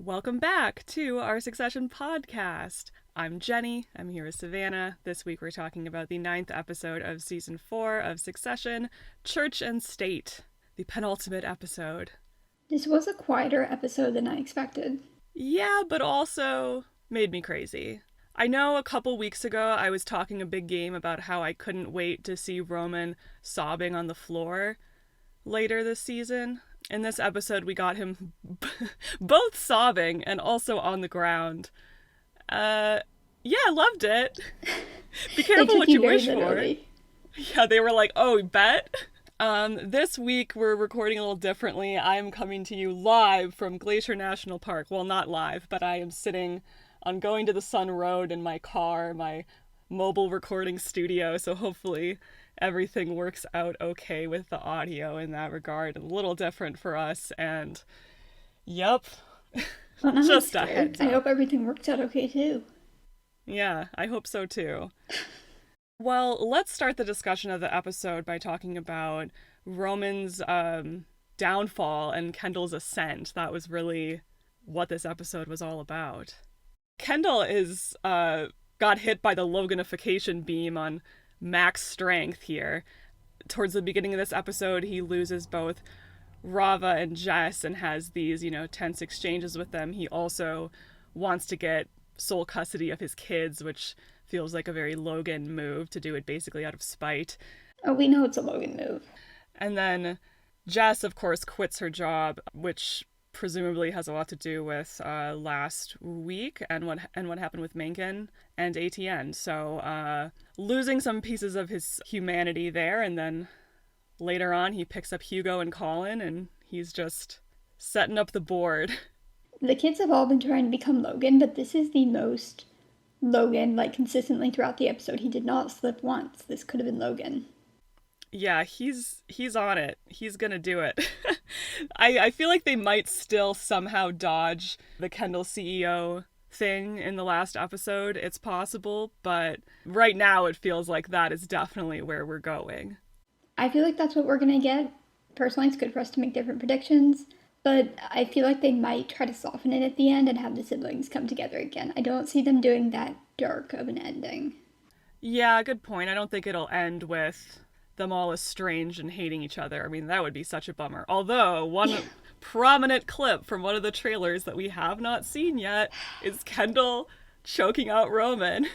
Welcome back to our Succession podcast. I'm Jenny. I'm here with Savannah. This week we're talking about the 9th episode of Season 4 of Succession, Church and State, the penultimate episode. This was a quieter episode than I expected. Yeah, but also made me crazy. I know a couple weeks ago I was talking a big game about how I couldn't wait to see Roman sobbing on the floor later this season. In this episode, we got him both sobbing and also on the ground. Yeah, I loved it. Be careful what you wish for. Yeah, they were like, oh, bet? This week, we're recording a little differently. I'm coming to you live from Glacier National Park. Well, not live, but I am sitting on Going to the Sun Road in my car, my mobile recording studio, so hopefully everything works out okay with the audio in that regard. A little different for us, and yep. Well, just a heads up. I hope everything works out okay too. Yeah, I hope so too. Well, let's start the discussion of the episode by talking about Roman's downfall and Kendall's ascent. That was really what this episode was all about. Kendall is got hit by the Loganification beam on max strength here. Towards the beginning of this episode, he loses both Rava and Jess and has these, tense exchanges with them. He also wants to get sole custody of his kids, which feels like a very Logan move to do it basically out of spite. Oh, we know it's a Logan move. And then Jess, of course, quits her job, which presumably has a lot to do with last week and what happened with Mencken and ATN. So losing some pieces of his humanity there, and then later on he picks up Hugo and Colin, and he's just setting up the board. The kids have all been trying to become Logan, but this is the most Logan, consistently throughout the episode. He did not slip once. This could have been Logan. Yeah, he's on it. He's gonna do it. I feel like they might still somehow dodge the Kendall CEO thing in the last episode. It's possible, but right now it feels like that is definitely where we're going. I feel like that's what we're gonna get. Personally, it's good for us to make different predictions, but I feel like they might try to soften it at the end and have the siblings come together again. I don't see them doing that dark of an ending. Yeah, good point. I don't think it'll end with them all estranged and hating each other. I mean, that would be such a bummer. Although, one prominent clip from one of the trailers that we have not seen yet is Kendall choking out Roman.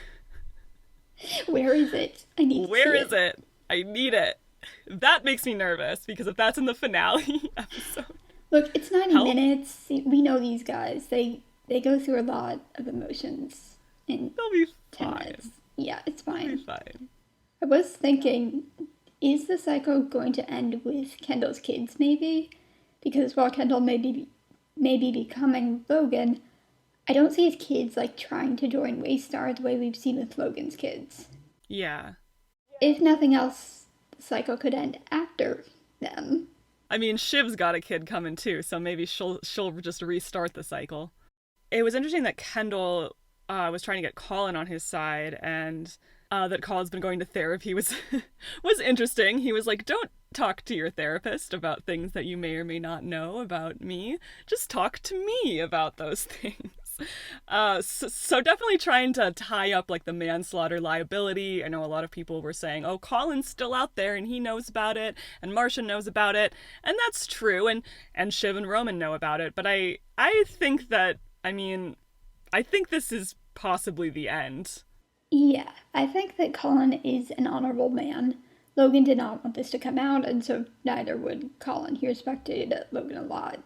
Where is it? I need to see Where is it? I need it. That makes me nervous, because if that's in the finale episode... Look, it's 90 minutes. We know these guys. They go through a lot of emotions in They'll be 10 fine. minutes. Yeah, it's fine. They'll be fine. I was thinking, is the cycle going to end with Kendall's kids, maybe? Because while Kendall may be becoming Logan, I don't see his kids, trying to join Waystar the way we've seen with Logan's kids. Yeah. If nothing else, the cycle could end after them. I mean, Shiv's got a kid coming too, so maybe she'll just restart the cycle. It was interesting that Kendall was trying to get Colin on his side, and that Colin's been going to therapy was interesting. He was like, don't talk to your therapist about things that you may or may not know about me. Just talk to me about those things. So definitely trying to tie up the manslaughter liability. I know a lot of people were saying, oh, Colin's still out there and he knows about it and Marcia knows about it. And that's true. And Shiv and Roman know about it. But I think that, I think this is possibly the end. Yeah, I think that Colin is an honorable man. Logan did not want this to come out, and so neither would Colin. He respected Logan a lot.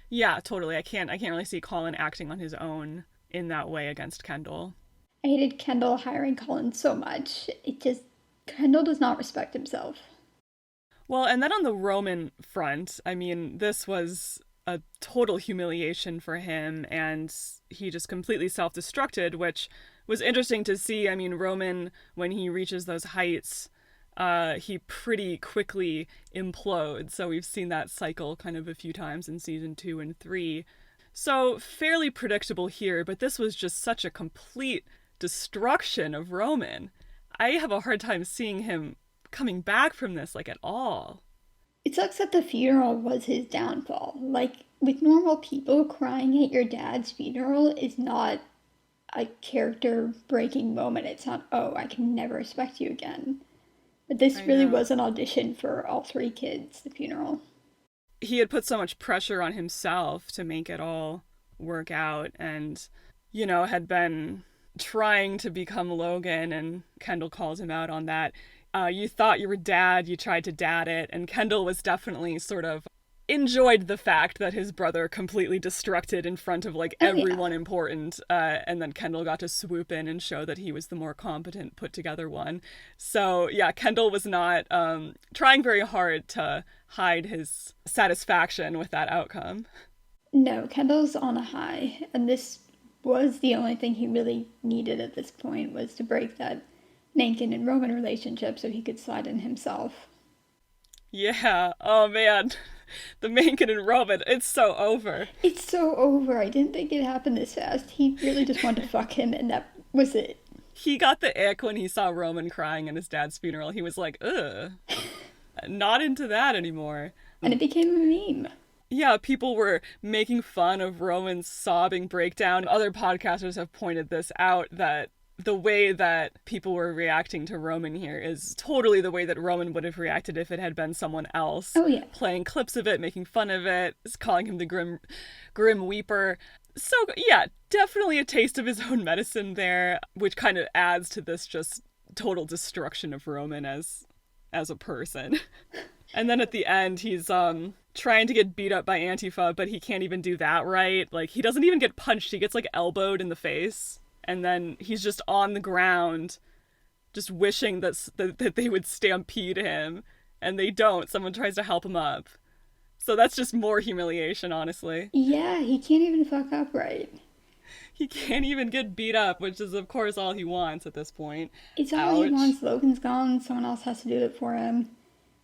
Yeah, totally. I can't really see Colin acting on his own in that way against Kendall. I hated Kendall hiring Colin so much. Kendall does not respect himself. Well, and then on the Roman front, this was a total humiliation for him, and he just completely self-destructed, which was interesting to see. Roman, when he reaches those heights, he pretty quickly implodes. So we've seen that cycle kind of a few times in season 2 and 3. So fairly predictable here, but this was just such a complete destruction of Roman. I have a hard time seeing him coming back from this, at all. It sucks that the funeral was his downfall. with normal people, crying at your dad's funeral is not a character breaking moment. It's not, oh, I can never respect you again. But this I really know. was an audition for all three kids, the funeral. He had put so much pressure on himself to make it all work out and, had been trying to become Logan, and Kendall calls him out on that. You thought you were dad, you tried to dad it, and Kendall was definitely sort of enjoyed the fact that his brother completely destructed in front of like Oh, yeah. everyone important, and then Kendall got to swoop in and show that he was the more competent, put together one. So yeah, Kendall was not trying very hard to hide his satisfaction with that outcome. No, Kendall's on a high, and this was the only thing he really needed at this point was to break that Mencken and Roman relationship so he could slide in himself. Yeah, oh man, the Mencken and Roman, it's so over. It's so over. I didn't think it happened this fast. He really just wanted to fuck him, and that was it. He got the ick when he saw Roman crying at his dad's funeral. He was like, ugh, not into that anymore. And it became a meme. Yeah, people were making fun of Roman's sobbing breakdown. Other podcasters have pointed this out, that the way that people were reacting to Roman here is totally the way that Roman would have reacted if it had been someone else. Oh, yeah. Playing clips of it, making fun of it, calling him the grim weeper. So, yeah, definitely a taste of his own medicine there, which kind of adds to this just total destruction of Roman as a person. And then at the end, he's trying to get beat up by Antifa, but he can't even do that right. Like, he doesn't even get punched. He gets, like, elbowed in the face. And then he's just on the ground, just wishing that they would stampede him. And they don't. Someone tries to help him up. So that's just more humiliation, honestly. Yeah, he can't even fuck up right. He can't even get beat up, which is, of course, all he wants at this point. It's all he wants. Logan's gone. Someone else has to do it for him.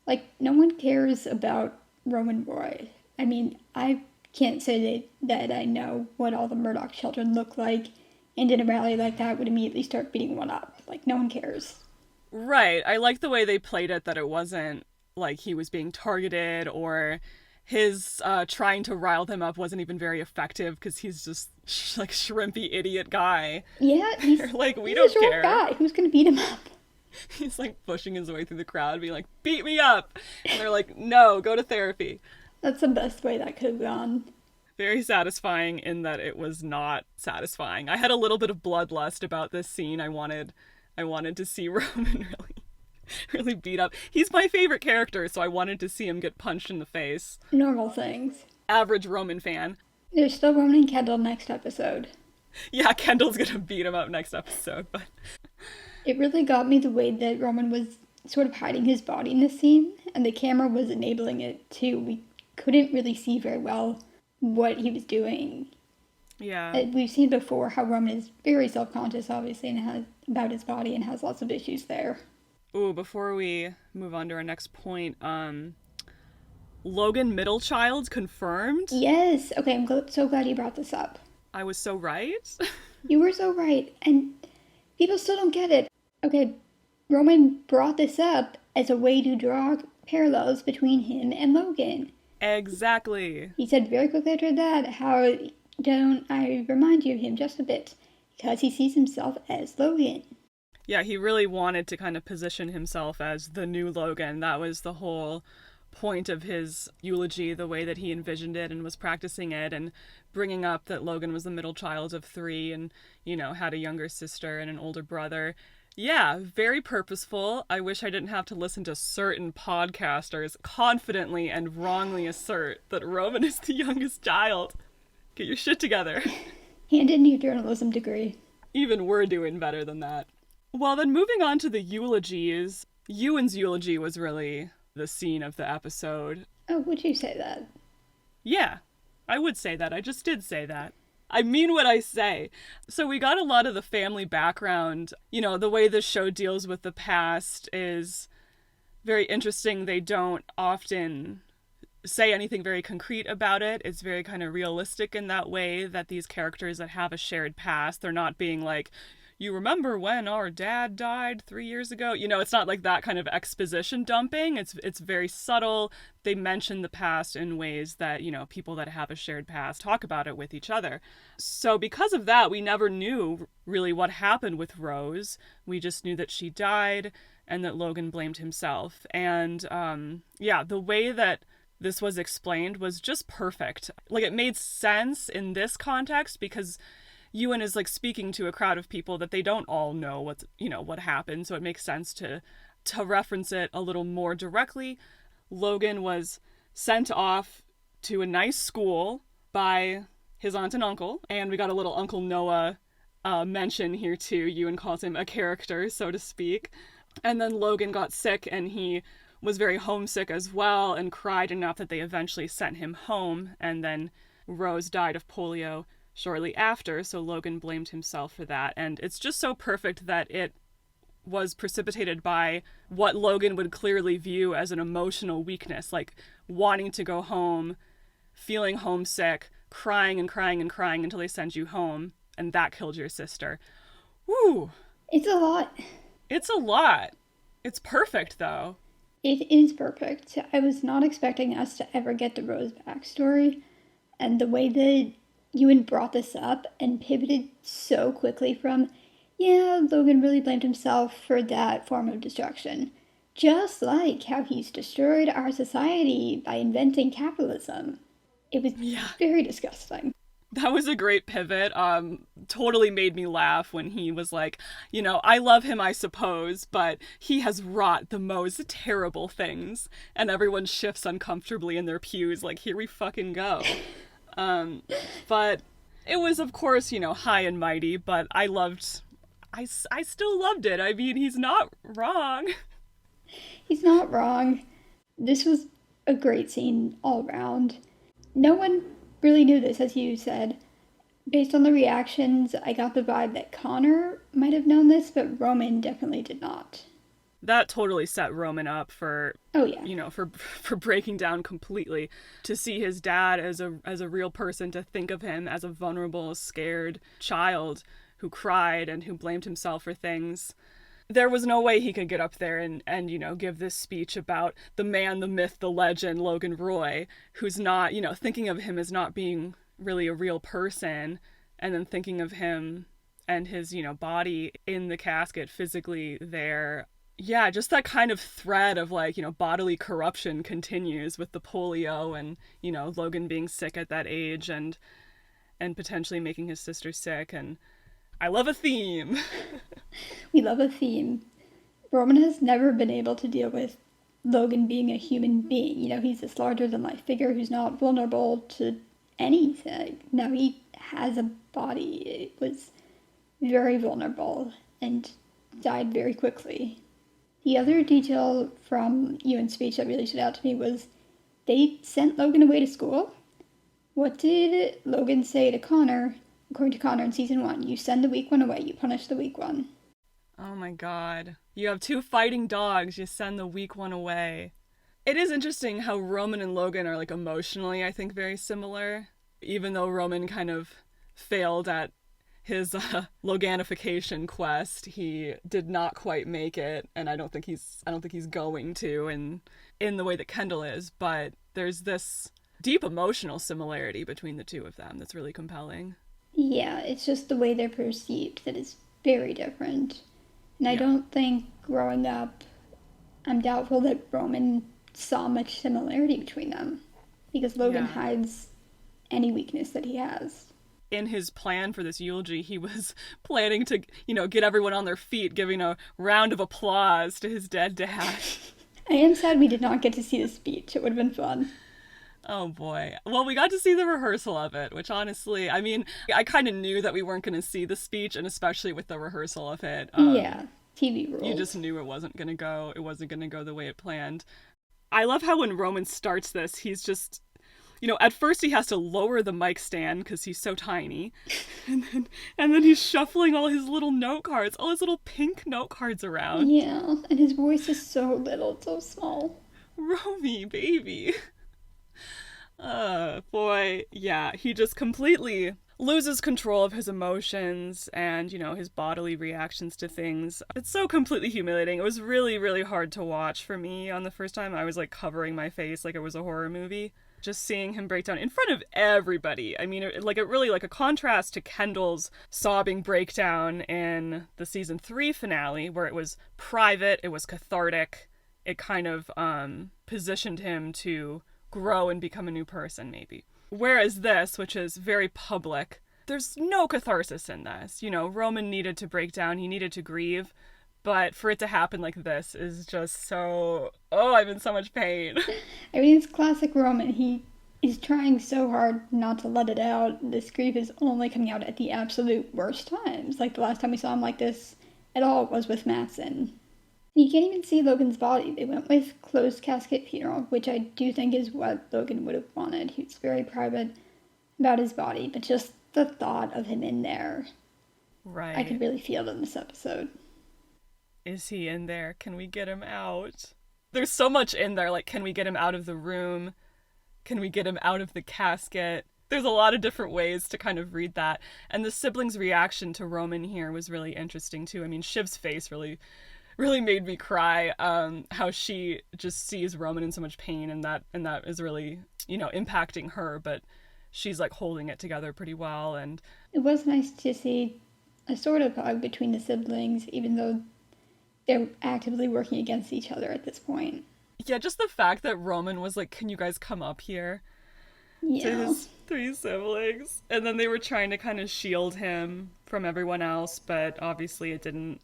Like, no one cares about Roman Roy. I mean, I can't say that I know what all the Murdoch children look like, and in a rally like that would immediately start beating one up. Like, no one cares. Right. I like the way they played it, that it wasn't like he was being targeted, or his trying to rile them up wasn't even very effective because he's just like shrimpy idiot guy. Yeah, he's like, we he's don't a short care. guy. Who's gonna beat him up? He's like pushing his way through the crowd, being like, beat me up. And they're like, no, go to therapy. That's the best way that could have gone. Very satisfying in that it was not satisfying. I had a little bit of bloodlust about this scene. I wanted to see Roman really beat up. He's my favorite character, so I wanted to see him get punched in the face. Normal things. Average Roman fan. There's still Roman and Kendall next episode. Yeah, Kendall's gonna beat him up next episode, but It really got me the way that Roman was sort of hiding his body in this scene, and the camera was enabling it too. We couldn't really see very well what he was doing. yeah. We've seen before how Roman is very self-conscious, obviously, and has about his body and has lots of issues there. Ooh, before we move on to our next point, Logan middle child confirmed. Yes. Okay, I'm so glad you brought this up. I was so right. You were so right, and people still don't get it. Okay, Roman brought this up as a way to draw parallels between him and Logan. Exactly. He said very quickly after that, how don't I remind you of him just a bit? Because he sees himself as Logan. Yeah, he really wanted to kind of position himself as the new Logan. That was the whole point of his eulogy, the way that he envisioned it and was practicing it, and bringing up that Logan was the middle child of three and, had a younger sister and an older brother. Yeah, very purposeful. I wish I didn't have to listen to certain podcasters confidently and wrongly assert that Roman is the youngest child. Get your shit together. Hand in your journalism degree. Even we're doing better than that. Well, then moving on to the eulogies. Ewan's eulogy was really the scene of the episode. Oh, would you say that? Yeah, I would say that. I just did say that. I mean what I say. So we got a lot of the family background. The way this show deals with the past is very interesting. They don't often say anything very concrete about it. It's very kind of realistic in that way, that these characters that have a shared past, they're not being like, you remember when our dad died 3 years ago? You know, it's not like that kind of exposition dumping. It's very subtle. They mention the past in ways that, you know, people that have a shared past talk about it with each other. So because of that, we never knew really what happened with Rose. We just knew that she died and that Logan blamed himself. And yeah, the way that this was explained was just perfect. Like, it made sense in this context because Ewan is like speaking to a crowd of people that they don't all know what's, you know, what happened. So it makes sense to reference it a little more directly. Logan was sent off to a nice school by his aunt and uncle, and we got a little Uncle Noah mention here too. Ewan calls him a character, so to speak. And then Logan got sick, and he was very homesick as well and cried enough that they eventually sent him home. And then Rose died of polio shortly after, so Logan blamed himself for that. And it's just so perfect that it was precipitated by what Logan would clearly view as an emotional weakness, like wanting to go home, feeling homesick, crying and crying and crying until they send you home, and that killed your sister. Woo! It's a lot. It's a lot. It's perfect, though. It is perfect. I was not expecting us to ever get the Rose backstory, and the way that Ewan brought this up and pivoted so quickly from, yeah, Logan really blamed himself for that form of destruction. Just like how he's destroyed our society by inventing capitalism. It was very disgusting. That was a great pivot. Totally made me laugh when he was like, you know, I love him, I suppose, but he has wrought the most terrible things. And everyone shifts uncomfortably in their pews like, here we fucking go. But it was, of course, you know, high and mighty, but I still loved it. I mean, he's not wrong. He's not wrong. This was a great scene all around. No one really knew this, as you said. Based on the reactions, I got the vibe that Connor might have known this, but Roman definitely did not. That totally set Roman up for, oh yeah, you know, for breaking down completely. To see his dad as a real person, to think of him as a vulnerable, scared child who cried and who blamed himself for things. There was no way he could get up there and you know, give this speech about the man, the myth, the legend, Logan Roy, who's not, you know, thinking of him as not being really a real person, and then thinking of him and his, you know, body in the casket physically there. Yeah, just that kind of thread of, like, you know, bodily corruption continues with the polio and, you know, Logan being sick at that age and potentially making his sister sick. And I love a theme. We love a theme. Roman has never been able to deal with Logan being a human being. You know, he's this larger-than-life figure who's not vulnerable to anything. Now he has a body. It was very vulnerable and died very quickly. The other detail from Ewan's speech that really stood out to me was they sent Logan away to school. What did Logan say to Connor? According to Connor in season 1, you send the weak one away, you punish the weak one. Oh my god. You have two fighting dogs, you send the weak one away. It is interesting how Roman and Logan are, like, emotionally, I think, very similar. Even though Roman kind of failed at his Loganification quest, he did not quite make it, and I don't think he's going to in the way that Kendall is, but there's this deep emotional similarity between the two of them that's really compelling. Yeah, it's just the way they're perceived that is very different. And I don't think growing up, I'm doubtful that Roman saw much similarity between them. Because Logan hides any weakness that he has. In his plan for this eulogy, he was planning to, you know, get everyone on their feet, giving a round of applause to his dead dad. I am sad we did not get to see the speech. It would have been fun. Oh boy. Well, we got to see the rehearsal of it, which honestly, I mean, I kind of knew that we weren't going to see the speech, and especially with the rehearsal of it. Yeah, TV rules. You just knew it wasn't going to go the way it planned. I love how when Roman starts this, he's just, you know, at first he has to lower the mic stand because he's so tiny. And then he's shuffling all his little note cards, all his little pink note cards around. Yeah, and his voice is so little, so small. Romy, baby. Boy, yeah, he just completely loses control of his emotions and, his bodily reactions to things. It's so completely humiliating. It was really, really hard to watch for me on the first time. I was like covering my face like it was a horror movie. Just seeing him break down in front of everybody. I mean, it really like a contrast to Kendall's sobbing breakdown in the season 3 finale, where it was private, it was cathartic, it kind of positioned him to grow and become a new person, maybe. Whereas this, which is very public, there's no catharsis in this. Roman needed to break down, he needed to grieve, but for it to happen like this is just so... Oh, I'm in so much pain. I mean, it's classic Roman. He is trying so hard not to let it out. This grief is only coming out at the absolute worst times. Like the last time we saw him like this at all was with Madsen. You can't even see Logan's body. They went with closed casket funeral, which I do think is what Logan would have wanted. He's very private about his body, but just the thought of him in there, Right. I could really feel it in this episode. Is he in there? Can we get him out? There's so much in there, like, can we get him out of the room? Can we get him out of the casket? There's a lot of different ways to kind of read that. And the siblings' reaction to Roman here was really interesting, too. I mean, Shiv's face really made me cry. How she just sees Roman in so much pain, and that is really, impacting her, but she's like holding it together pretty well. And it was nice to see a sort of hug between the siblings, even though they're actively working against each other at this point. Yeah, just the fact that Roman was like, can you guys come up here? Yeah. To his 3 siblings. And then they were trying to kind of shield him from everyone else, but obviously it didn't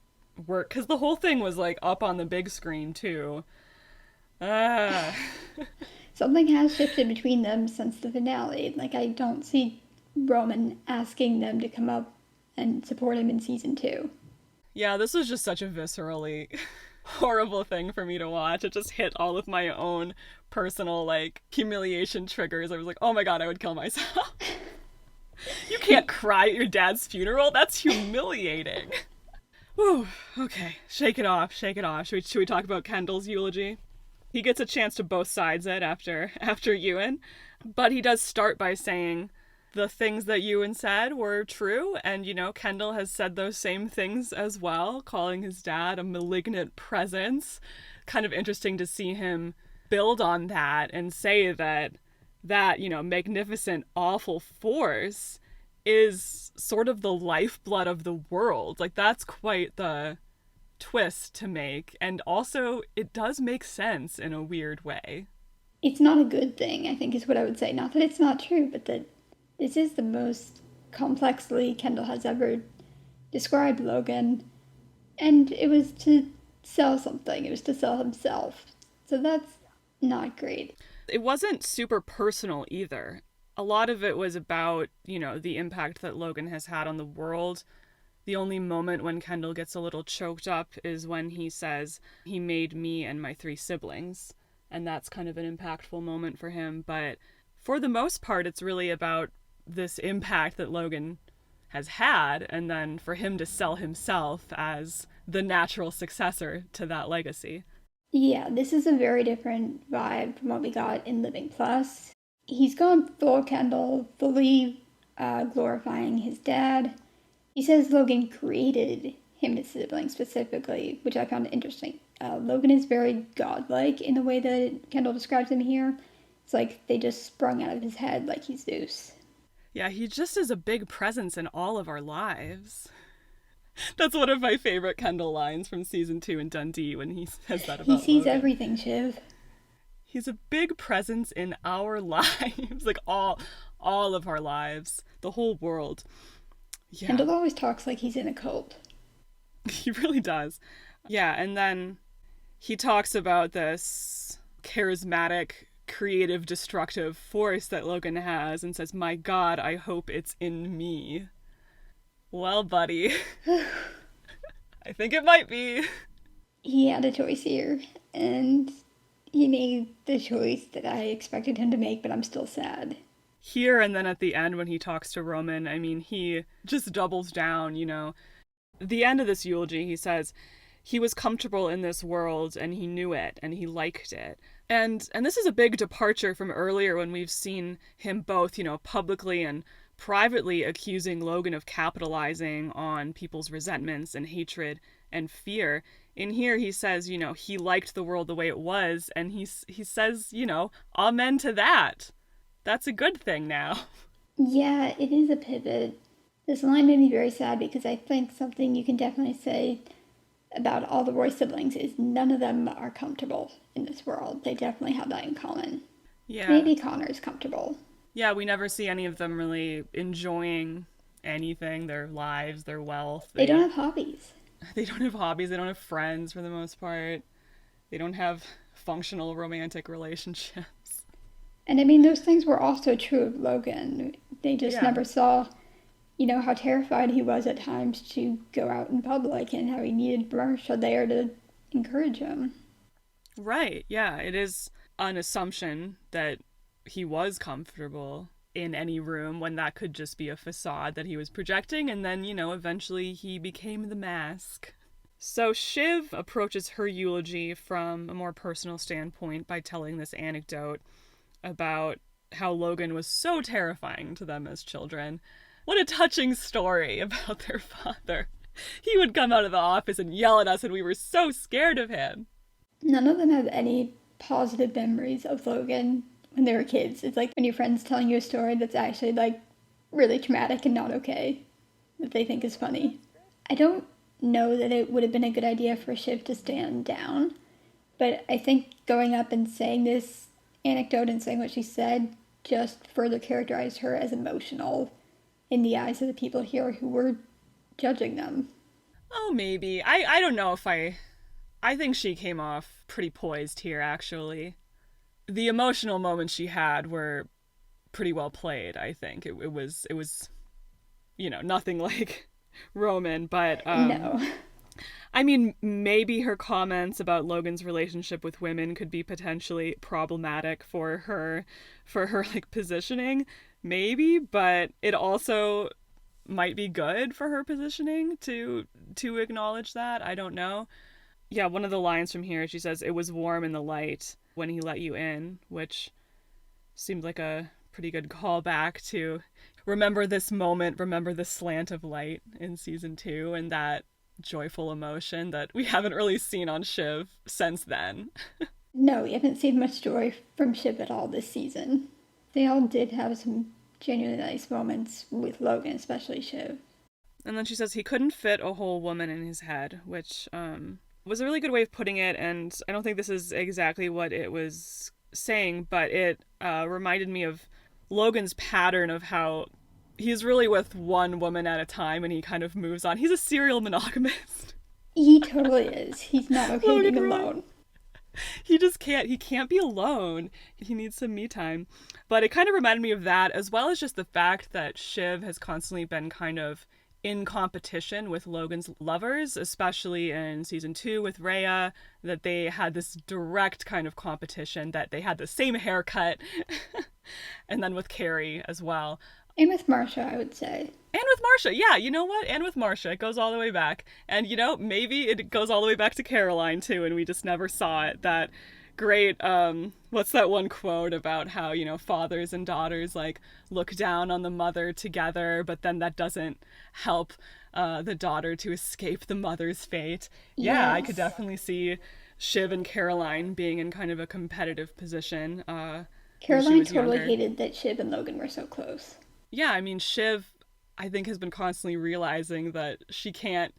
work because the whole thing was like up on the big screen too. Something has shifted between them since the finale. Like, I don't see Roman asking them to come up and support him in season 2. Yeah, this was just such a viscerally horrible thing for me to watch. It just hit all of my own personal like humiliation triggers. I was like, oh my god, I would kill myself. You can't cry at your dad's funeral. That's humiliating. Whew, okay, shake it off. Should we talk about Kendall's eulogy? He gets a chance to both sides it after Ewan, but he does start by saying the things that Ewan said were true, and Kendall has said those same things as well, calling his dad a malignant presence. Kind of interesting to see him build on that and say that magnificent, awful force is sort of the lifeblood of the world. Like, that's quite the twist to make, and also it does make sense in a weird way. It's not a good thing, I think, is what I would say. Not that it's not true, but that this is the most complexly Kendall has ever described Logan, and it was to sell something. It was to sell himself. So that's not great. It wasn't super personal either. A lot of it was about, the impact that Logan has had on the world. The only moment when Kendall gets a little choked up is when he says he made me and my 3 siblings. And that's kind of an impactful moment for him. But for the most part, it's really about this impact that Logan has had, and then for him to sell himself as the natural successor to that legacy. Yeah, this is a very different vibe from what we got in Living Plus. He's gone full Kendall, fully glorifying his dad. He says Logan created him and his siblings specifically, which I found interesting. Logan is very godlike in the way that Kendall describes him here. It's like they just sprung out of his head like he's Zeus. Yeah, he just is a big presence in all of our lives. That's one of my favorite Kendall lines from season 2 in Dundee when he says that about He sees Logan. everything, Shiv. He's a big presence in our lives, like all of our lives, the whole world. Yeah. Kendall always talks like he's in a cult. He really does. Yeah, and then he talks about this charismatic, creative, destructive force that Logan has and says, my God, I hope it's in me. Well, buddy, I think it might be. He had a choice here, and he made the choice that I expected him to make, but I'm still sad. Here and then at the end when he talks to Roman, I mean, he just doubles down, The end of this eulogy, he says, he was comfortable in this world and he knew it and he liked it. And this is a big departure from earlier when we've seen him both, publicly and privately accusing Logan of capitalizing on people's resentments and hatred and fear. In here, he says, he liked the world the way it was, and he says, amen to that. That's a good thing now. Yeah, it is a pivot. This line made me very sad because I think something you can definitely say about all the Roy siblings is none of them are comfortable in this world. They definitely have that in common. Yeah. Maybe Connor's comfortable. Yeah, we never see any of them really enjoying anything, their lives, their wealth. They don't have hobbies. They don't have hobbies, they don't have friends for the most part. They don't have functional romantic relationships. And I mean, those things were also true of Logan. They just never saw, how terrified he was at times to go out in public and how he needed Marsha there to encourage him. Right, yeah. It is an assumption that he was comfortable in any room when that could just be a facade that he was projecting, and then, eventually he became the mask. So Shiv approaches her eulogy from a more personal standpoint by telling this anecdote about how Logan was so terrifying to them as children. What a touching story about their father. He would come out of the office and yell at us, and we were so scared of him. None of them have any positive memories of Logan when they were kids. It's like when your friend's telling you a story that's actually like really traumatic and not okay, that they think is funny. I don't know that it would have been a good idea for Shiv to stand down, but I think going up and saying this anecdote and saying what she said just further characterized her as emotional in the eyes of the people here who were judging them. Oh, maybe. I don't know if I think she came off pretty poised here, actually. The emotional moments she had were pretty well played, I think. It was nothing like Roman, but No. I mean, maybe her comments about Logan's relationship with women could be potentially problematic for her like positioning, maybe, but it also might be good for her positioning to acknowledge that. I don't know. Yeah, one of the lines from here, she says, "It was warm in the light when he let you in," which seemed like a pretty good callback to remember this moment, remember the slant of light in season 2, and that joyful emotion that we haven't really seen on Shiv since then. No, we haven't seen much joy from Shiv at all this season. They all did have some genuinely nice moments with Logan, especially Shiv. And then she says he couldn't fit a whole woman in his head, which was a really good way of putting it, and I don't think this is exactly what it was saying, but it reminded me of Logan's pattern of how he's really with one woman at a time and he kind of moves on. He's a serial monogamist. He totally is. He's not okay Logan being Roy. alone. He can't be alone. He needs some me time. But it kind of reminded me of that, as well as just the fact that Shiv has constantly been kind of in competition with Logan's lovers, especially in season 2 with Rhea, that they had this direct kind of competition, that they had the same haircut, and then with Carrie as well. And with Marsha, I would say. And with Marsha, yeah, you know what? And with Marsha, it goes all the way back. And, maybe it goes all the way back to Caroline, too, and we just never saw it. That great, what's that one quote about how, fathers and daughters, like, look down on the mother together, but then that doesn't help the daughter to escape the mother's fate. Yeah, Yes. I could definitely see Shiv and Caroline being in kind of a competitive position. Caroline totally hated that Shiv and Logan were so close. Yeah, I mean, Shiv, I think, has been constantly realizing that she can't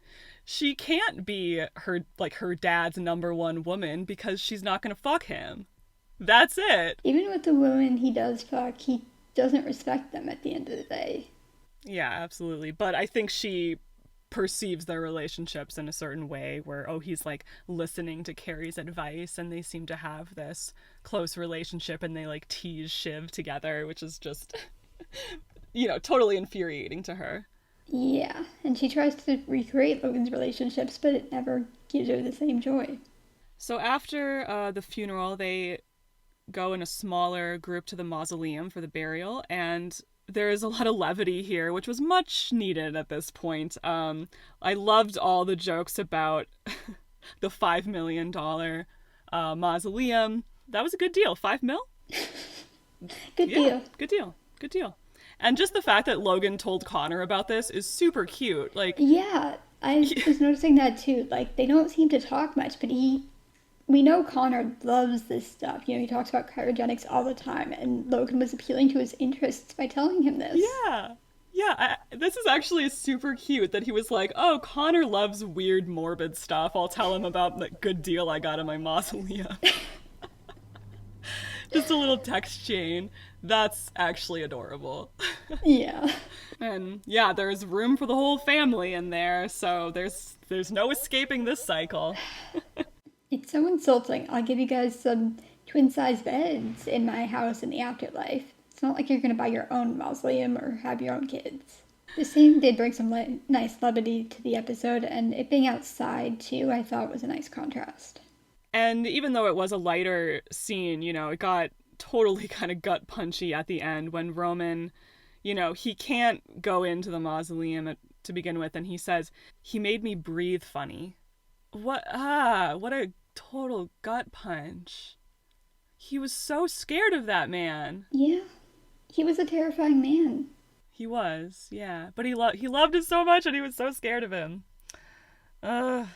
be her dad's number one woman because she's not gonna fuck him. That's it. Even with the women he does fuck, he doesn't respect them at the end of the day. Yeah, absolutely. But I think she perceives their relationships in a certain way where, he's like listening to Carrie's advice and they seem to have this close relationship and they like tease Shiv together, which is just totally infuriating to her. Yeah, and she tries to recreate Logan's relationships, but it never gives her the same joy. So after the funeral, they go in a smaller group to the mausoleum for the burial, and there is a lot of levity here, which was much needed at this point. I loved all the jokes about the $5 million mausoleum. That was a good deal. $5 million? Good deal. Good deal. Good deal. And just the fact that Logan told Connor about this is super cute. Like, Yeah, I was noticing that too. Like, they don't seem to talk much, but we know Connor loves this stuff. You know, he talks about cryogenics all the time, and Logan was appealing to his interests by telling him this. yeah. Yeah, this is actually super cute that he was like, oh, Connor loves weird, morbid stuff. I'll tell him about the good deal I got in my mausoleum. Just a little text chain. That's actually adorable. Yeah. And yeah, there's room for the whole family in there, so there's no escaping this cycle. It's so insulting. I'll give you guys some twin-size beds in my house in the afterlife. It's not like you're going to buy your own mausoleum or have your own kids. The scene did bring some nice levity to the episode, and it being outside too, I thought was a nice contrast. And even though it was a lighter scene, you know, it got totally kind of gut punchy at the end when Roman, you know, he can't go into the mausoleum to begin with, and he says, he made me breathe funny. What a total gut punch. He was so scared of that man. Yeah, he was a terrifying man. He was, yeah. But he loved it so much and he was so scared of him. Ugh.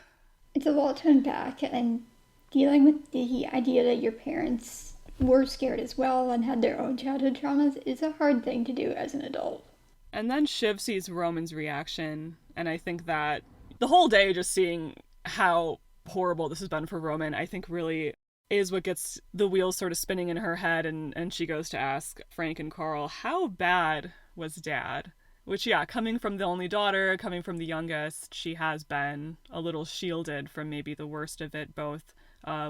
It's a lot to unpack, and dealing with the idea that your parents were scared as well and had their own childhood traumas is a hard thing to do as an adult. And then Shiv sees Roman's reaction, and I think that the whole day just seeing how horrible this has been for Roman, I think really is what gets the wheels sort of spinning in her head, and she goes to ask Frank and Carl, how bad was Dad? Which, yeah, coming from the only daughter, coming from the youngest, she has been a little shielded from maybe the worst of it, both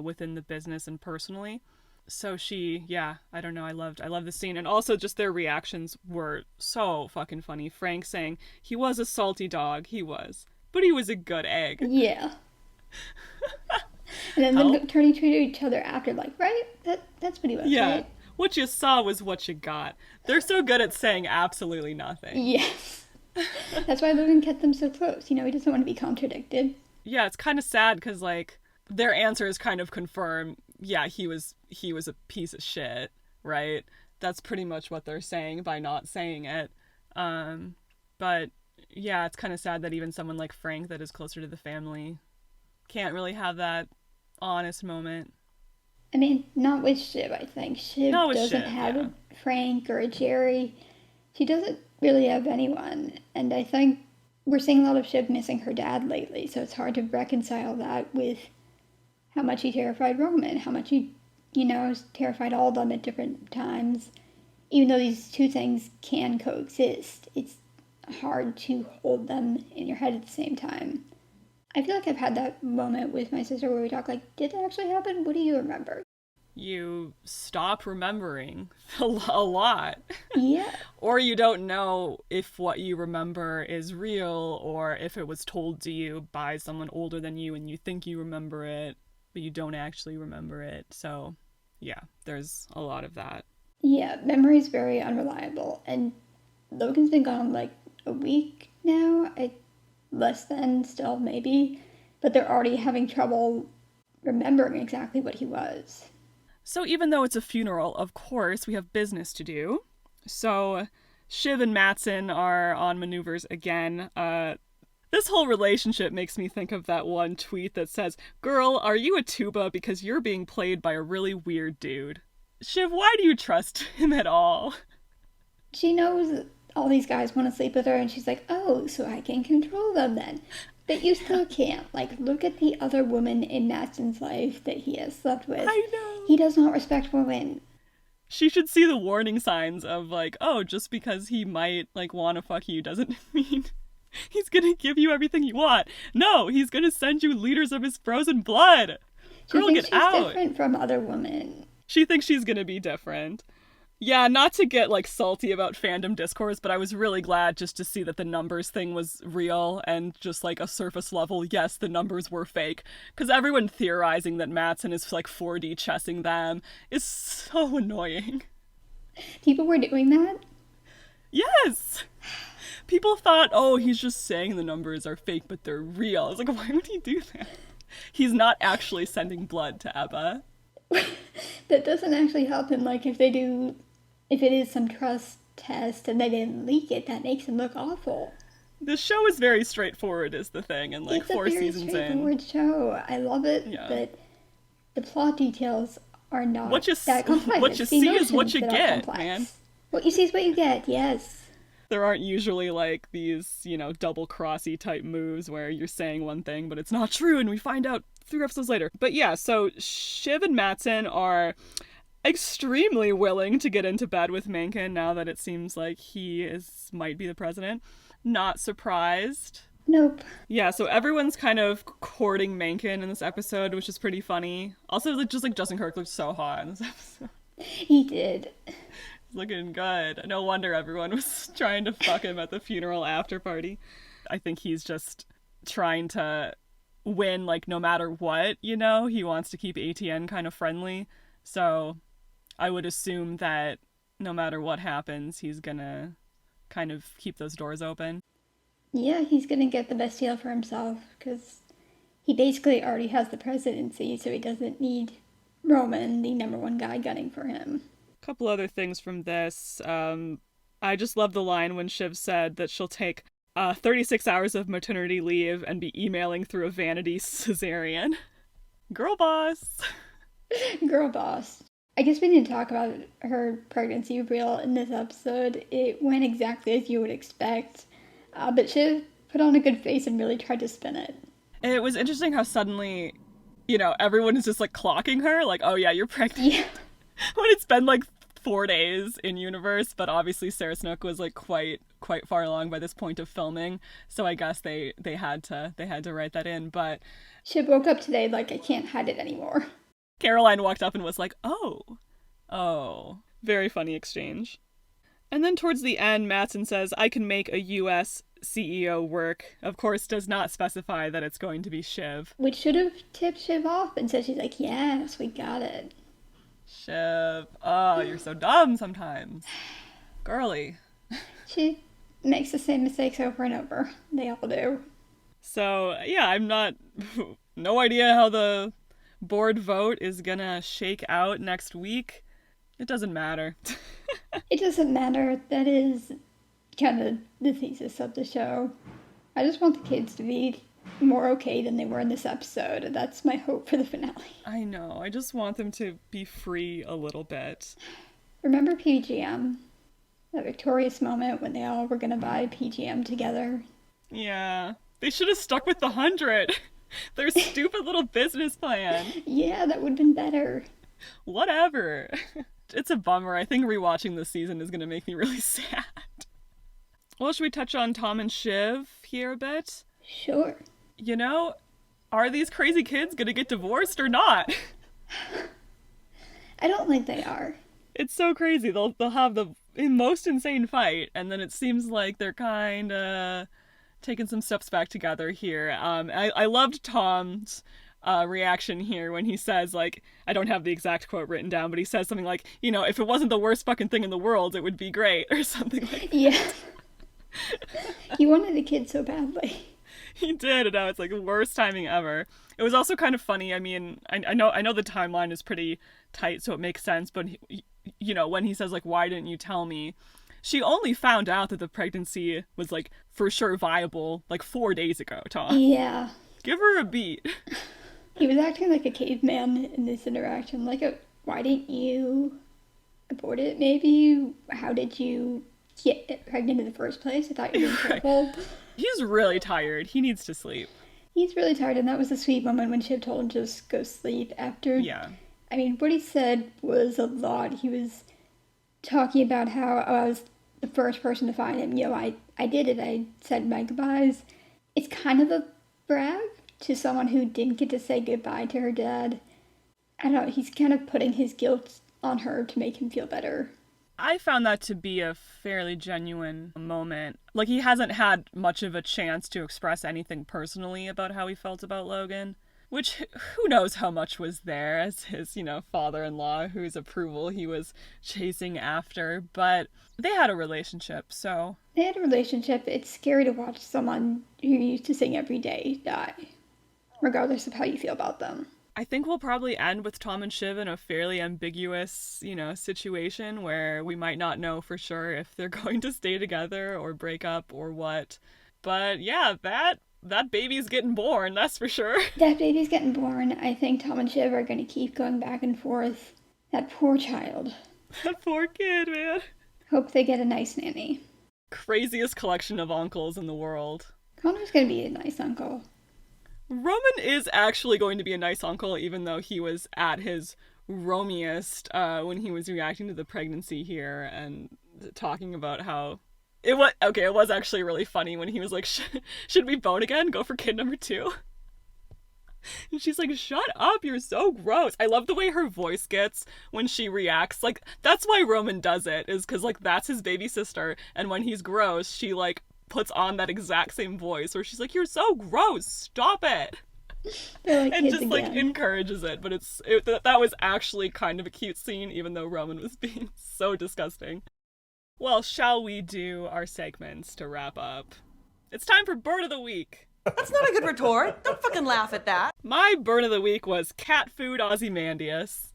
within the business and personally. So I don't know, I loved the scene. And also just their reactions were so fucking funny. Frank saying, he was a salty dog, he was. But he was a good egg. Yeah. And then them turning to each other after, like, right? That's what he was, yeah. right? What you saw was what you got. They're so good at saying absolutely nothing. Yes. That's why Logan kept them so close. You know, he doesn't want to be contradicted. Yeah, it's kind of sad because, like, their answers kind of confirm, yeah, he was a piece of shit, right? That's pretty much what they're saying by not saying it. But yeah, it's kind of sad that even someone like Frank that is closer to the family can't really have that honest moment. I mean, not with Shiv, I think. Shiv doesn't have a Frank or a Jerry. She doesn't really have anyone. And I think we're seeing a lot of Shiv missing her dad lately, so it's hard to reconcile that with how much he terrified Roman, how much he, terrified all of them at different times. Even though these two things can coexist, it's hard to hold them in your head at the same time. I feel like I've had that moment with my sister where we talk like, did that actually happen? What do you remember? You stop remembering a lot. Yeah. Or you don't know if what you remember is real or if it was told to you by someone older than you and you think you remember it, but you don't actually remember it. So, yeah, there's a lot of that. Yeah, memory's very unreliable. And Logan's been gone like a week now. Less than still, maybe. But they're already having trouble remembering exactly what he was. So even though it's a funeral, of course, we have business to do. So Shiv and Matsson are on maneuvers again. This whole relationship makes me think of that one tweet that says, "Girl, are you a tuba because you're being played by a really weird dude?" Shiv, why do you trust him at all? She knows all these guys want to sleep with her, and she's like, oh, so I can control them then. But you still can't. Like, look at the other woman in Matsson's life that he has slept with. I know. He does not respect women. She should see the warning signs of, like, oh, just because he might, like, want to fuck you doesn't mean he's gonna give you everything you want. No, he's gonna send you liters of his frozen blood. Girl, get out. She's different from other women. She thinks she's gonna be different. Yeah, not to get, like, salty about fandom discourse, but I was really glad just to see that the numbers thing was real and just, like, a surface level, yes, the numbers were fake. Because everyone theorizing that Matsson is, like, 4D chessing them is so annoying. People were doing that? Yes! People thought, oh, he's just saying the numbers are fake, but they're real. I was like, why would he do that? He's not actually sending blood to Ebba. That doesn't actually help him. Like, if it is some trust test and they didn't leak it, that makes him look awful. The show is very straightforward, is the thing, and like It's a four very seasons in. straightforward show. I love it, Yeah. but the plot details are not What you that complex. what you It's the see is what emotions you that are get, complex. man. What you see is what you get, yes. There aren't usually like these, double crossy type moves where you're saying one thing but it's not true and we find out 3 episodes later. But yeah, so Shiv and Mattson are extremely willing to get into bed with Mencken now that it seems like might be the president. Not surprised. Nope. Yeah, so everyone's kind of courting Mencken in this episode, which is pretty funny. Also, just like Justin Kirk looked so hot in this episode. He did. Looking good. No wonder everyone was trying to fuck him at the funeral after party. I think he's just trying to win, like, no matter what, He wants to keep ATN kind of friendly. So I would assume that no matter what happens, he's gonna kind of keep those doors open. Yeah, he's gonna get the best deal for himself, because he basically already has the presidency, so he doesn't need Roman, the #1 guy, gunning for him. Couple other things from this. I just love the line when Shiv said that she'll take 36 hours of maternity leave and be emailing through a vanity cesarean. Girl boss. Girl boss. I guess we didn't talk about her pregnancy reveal in this episode. It went exactly as you would expect, but Shiv put on a good face and really tried to spin it. It was interesting how suddenly, everyone is just like clocking her, like, oh yeah, you're pregnant. Yeah. When it's been like 4 days in universe, but obviously Sarah Snook was like quite far along by this point of filming, so I guess they had to write that in. But Shiv woke up today like, I can't hide it anymore. Caroline walked up and was like, oh, very funny exchange. And then towards the end, Mattson says, I can make a US CEO work. Of course, does not specify that it's going to be Shiv. Which should have tipped Shiv off, and so she's like, yes, we got it. Shiv. Oh, you're so dumb sometimes. Girly. She makes the same mistakes over and over. They all do. So, yeah, I'm not... no idea how the board vote is gonna shake out next week. It doesn't matter. It doesn't matter. That is kind of the thesis of the show. I just want the kids to be more okay than they were in this episode. That's my hope for the finale. I know. I just want them to be free a little bit. Remember PGM? That victorious moment when they all were going to buy PGM together? Yeah. They should have stuck with the 100. Their stupid little business plan. Yeah, that would have been better. Whatever. It's a bummer. I think rewatching this season is going to make me really sad. Well, should we touch on Tom and Shiv here a bit? Sure. Are these crazy kids going to get divorced or not? I don't think they are. It's so crazy. They'll have the most insane fight, and then it seems like they're kind of taking some steps back together here. I loved Tom's reaction here when he says, like, I don't have the exact quote written down, but he says something like, if it wasn't the worst fucking thing in the world, it would be great, or something like that. Yeah. He wanted a kid so badly. He did, and now it's like the worst timing ever. It was also kind of funny. I mean, I know the timeline is pretty tight, so it makes sense, but when he says, like, why didn't you tell me? She only found out that the pregnancy was, like, for sure viable, like, 4 days ago, Tom. Yeah. Give her a beat. He was acting like a caveman in this interaction. Like, why didn't you abort it, maybe? How did you get pregnant in the first place? I thought you were being careful. He's really tired. He needs to sleep. He's really tired, and that was a sweet moment when Shiv told him to just go sleep after. Yeah. I mean, what he said was a lot. He was talking about how I was the first person to find him. I did it. I said my goodbyes. It's kind of a brag to someone who didn't get to say goodbye to her dad. I don't know. He's kind of putting his guilt on her to make him feel better. I found that to be a fairly genuine moment. Like, he hasn't had much of a chance to express anything personally about how he felt about Logan, which who knows how much was there as his, father-in-law whose approval he was chasing after, but they had a relationship, so... They had a relationship. It's scary to watch someone who used to sing every day die, regardless of how you feel about them. I think we'll probably end with Tom and Shiv in a fairly ambiguous, situation where we might not know for sure if they're going to stay together or break up or what. But yeah, that baby's getting born, that's for sure. That baby's getting born. I think Tom and Shiv are going to keep going back and forth. That poor child. That poor kid, man. Hope they get a nice nanny. Craziest collection of uncles in the world. Connor's going to be a nice uncle. Roman is actually going to be a nice uncle, even though he was at his roamiest when he was reacting to the pregnancy here and talking about how it was actually really funny when he was like, should we bone again? Go for kid number 2? And she's like, shut up, you're so gross. I love the way her voice gets when she reacts. Like, that's why Roman does it, is because, like, that's his baby sister. And when he's gross, she, like, puts on that exact same voice where she's like, you're so gross, stop it. Like and just, again. like, encourages it. But that was actually kind of a cute scene, even though Roman was being so disgusting. Well, shall we do our segments to wrap up? It's time for Bird of the Week. That's not a good retort. Don't fucking laugh at that. My burn of the week was cat food Ozymandias.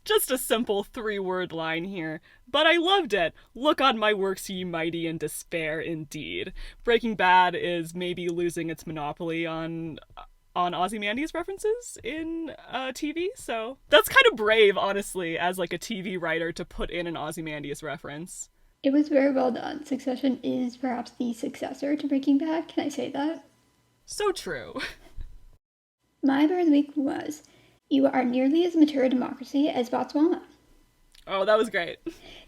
Just a simple 3-word line here, but I loved it. Look on my works, ye mighty, in despair indeed. Breaking Bad is maybe losing its monopoly on Ozymandias references in TV, so that's kind of brave, honestly, as like a TV writer to put in an Ozymandias reference. It was very well done. Succession is perhaps the successor to Breaking Bad. Can I say that? So true. My bird of the week was, you are nearly as mature a democracy as Botswana. Oh, that was great.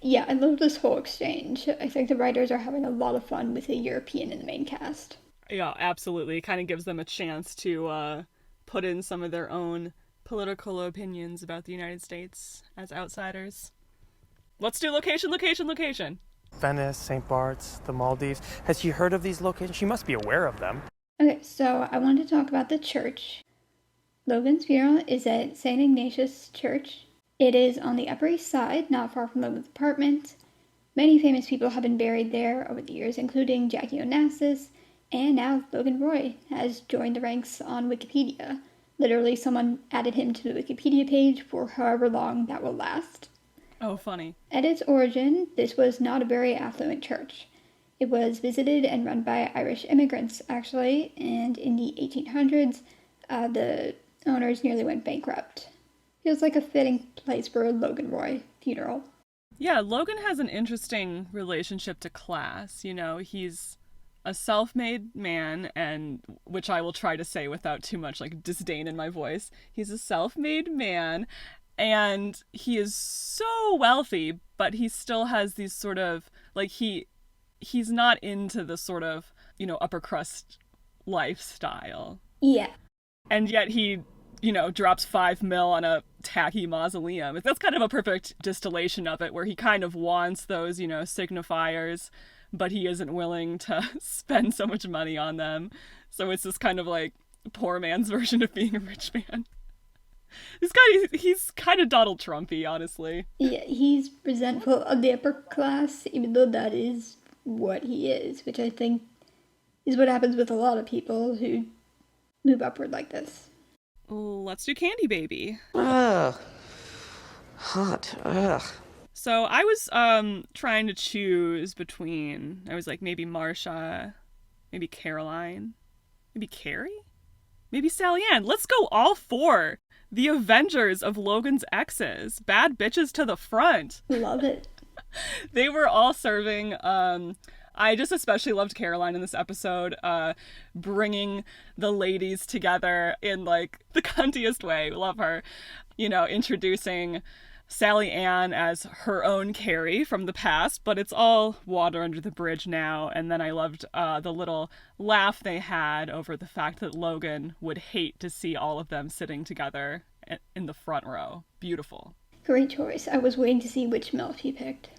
Yeah, I love this whole exchange. I think the writers are having a lot of fun with a European in the main cast. Yeah, absolutely. It kind of gives them a chance to put in some of their own political opinions about the United States as outsiders. Let's do location. Venice, St. Bart's, the Maldives. Has she heard of these locations? She must be aware of them. Okay, so I wanted to talk about the church. Logan's funeral is at St. Ignatius Church. It is on the Upper East Side, not far from Logan's apartment. Many famous people have been buried there over the years, including Jackie Onassis, and now Logan Roy has joined the ranks on Wikipedia. Literally, someone added him to the Wikipedia page for however long that will last. Oh, funny. At its origin, this was not a very affluent church. It was visited and run by Irish immigrants, actually, and in the 1800s, the owners nearly went bankrupt. Feels like a fitting place for a Logan Roy funeral. Yeah, Logan has an interesting relationship to class. He's a self-made man, and which I will try to say without too much like disdain in my voice. He's a self-made man, and he is so wealthy, but he still has these sort of like he's not into the sort of, upper crust lifestyle. Yeah. And yet he, drops $5 million on a tacky mausoleum. That's kind of a perfect distillation of it, where he kind of wants those, signifiers, but he isn't willing to spend so much money on them. So it's this kind of like poor man's version of being a rich man. He's kind of Donald Trumpy, honestly. Yeah, he's resentful of the upper class, even though that is what he is, which I think is what happens with a lot of people who move upward like this. Let's do Candy Baby. Ugh. Hot. Ugh. So I was trying to choose between, I was like, maybe Marsha, maybe Caroline, maybe Carrie, maybe Sally Ann. Let's go all 4. The Avengers of Logan's exes. Bad bitches to the front. Love it. They were all serving. I just especially loved Caroline in this episode, bringing the ladies together in like the cuntiest way. Love her. Introducing Sally Ann as her own Carrie from the past, but it's all water under the bridge now. And then I loved the little laugh they had over the fact that Logan would hate to see all of them sitting together in the front row. Beautiful. Great choice. I was waiting to see which MILF he picked.